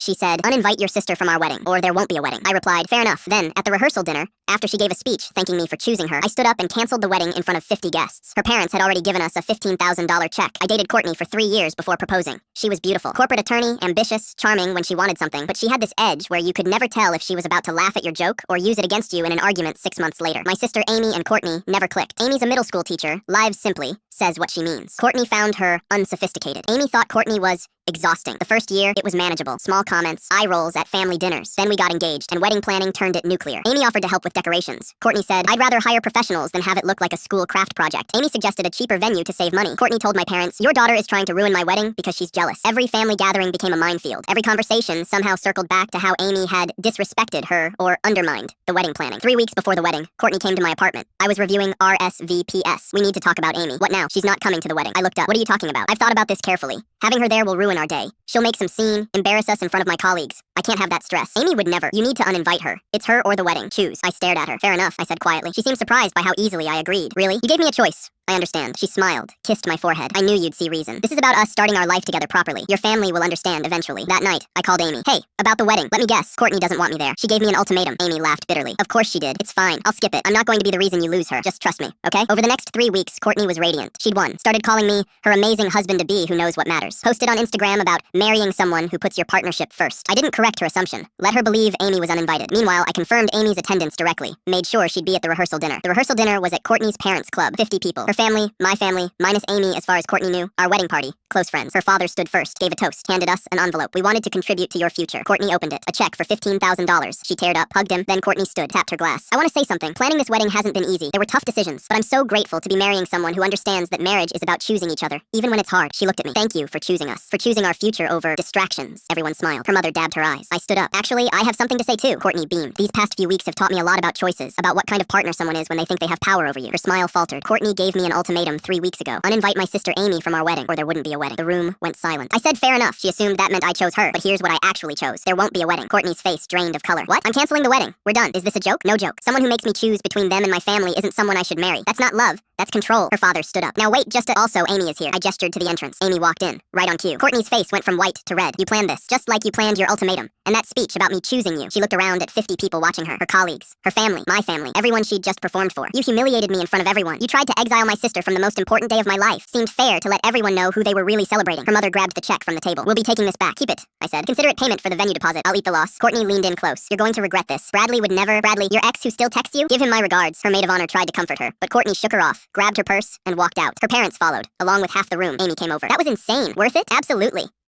She said, "Uninvite your sister from our wedding, or there won't be a wedding." I replied, "Fair enough." Then, at the rehearsal dinner, after she gave a speech thanking me for choosing her, I stood up and canceled the wedding in front of 50 guests. Her parents had already given us a $15,000 check. I dated Courtney for 3 years before proposing. She was beautiful. Corporate attorney, ambitious, charming when she wanted something, but she had this edge where you could never tell if she was about to laugh at your joke or use it against you in an argument 6 months later. My sister Amy and Courtney never clicked. Amy's a middle school teacher, lives simply, says what she means. Courtney found her unsophisticated. Amy thought Courtney was exhausting. The first year, it was manageable. Small comments, eye rolls at family dinners. Then we got engaged, and wedding planning turned it nuclear. Amy offered to help with decorations. Courtney said, "I'd rather hire professionals than have it look like a school craft project." Amy suggested a cheaper venue to save money. Courtney told my parents, "Your daughter is trying to ruin my wedding because she's jealous." Every family gathering became a minefield. Every conversation somehow circled back to how Amy had disrespected her or undermined the wedding planning. 3 weeks before the wedding, Courtney came to my apartment. I was reviewing RSVPs. "We need to talk about Amy." "What now?" "She's not coming to the wedding." I looked up. "What are you talking about?" "I've thought about this carefully. Having her there will ruin our day. She'll make some scene, embarrass us in front of my colleagues. I can't have that stress." "Amy would never." "You need to uninvite her. It's her or the wedding. Choose." I stared at her. "Fair enough," I said quietly. She seemed surprised by how easily I agreed. "Really? You gave me a choice." "I understand." She smiled, kissed my forehead. "I knew you'd see reason. This is about us starting our life together properly. Your family will understand eventually." That night, I called Amy. "Hey, about the wedding. Let me guess. Courtney doesn't want me there. She gave me an ultimatum." Amy laughed bitterly. "Of course she did. It's fine. I'll skip it. I'm not going to be the reason you lose her. Just trust me, okay?" Over the next 3 weeks, Courtney was radiant. She'd won. Started calling me her amazing husband-to-be who knows what matters. Posted on Instagram about marrying someone who puts your partnership first. I didn't correct her assumption. Let her believe Amy was uninvited. Meanwhile, I confirmed Amy's attendance directly. Made sure she'd be at the rehearsal dinner. The rehearsal dinner was at Courtney's parents' club. 50 people. Her family, my family, minus Amy as far as Courtney knew. Our wedding party. Close friends. Her father stood first, gave a toast, handed us an envelope. "We wanted to contribute to your future." Courtney opened it. A check for $15,000. She teared up, hugged him, then Courtney stood, tapped her glass. "I want to say something. Planning this wedding hasn't been easy. There were tough decisions, but I'm so grateful to be marrying someone who understands that marriage is about choosing each other, even when it's hard." She looked at me. "Thank you for choosing us, for choosing our future over distractions." Everyone smiled. Her mother dabbed her eyes. I stood up. "Actually, I have something to say too." Courtney beamed. "These past few weeks have taught me a lot about choices, about what kind of partner someone is when they think they have power over you." Her smile faltered. "Courtney gave me an ultimatum 3 weeks ago. Uninvite my sister Amy from our wedding, or there wouldn't be a wedding." The room went silent. I said fair enough. She assumed that meant I chose her, but here's what I actually chose. There won't be a wedding. Courtney's face drained of color. "What? I'm canceling the wedding. We're done. Is this a joke?" "No joke. Someone who makes me choose between them and my family isn't someone I should marry. That's not love. That's control." Her father stood up. "Now wait, also Amy is here." I gestured to the entrance. Amy walked in, right on cue. Courtney's face went from white to red. "You planned this, just like you planned your ultimatum. And that speech about me choosing you." She looked around at 50 people watching her colleagues, her family, my family, everyone she'd just performed for. "You humiliated me in front of everyone. You tried to exile my sister from the most important day of my life. Seemed fair to let everyone know who they were really celebrating." Her mother grabbed the check from the table. "We'll be taking this back." "Keep it," I said. "Consider it payment for the venue deposit. I'll eat the loss." Courtney leaned in close. "You're going to regret this. Bradley would never." "Bradley, your ex who still texts you? Give him my regards." Her maid of honor tried to comfort her, but Courtney shook her off, grabbed her purse, and walked out. Her parents followed, along with half the room. Amy came over. "That was insane. Worth it?" "Absolutely."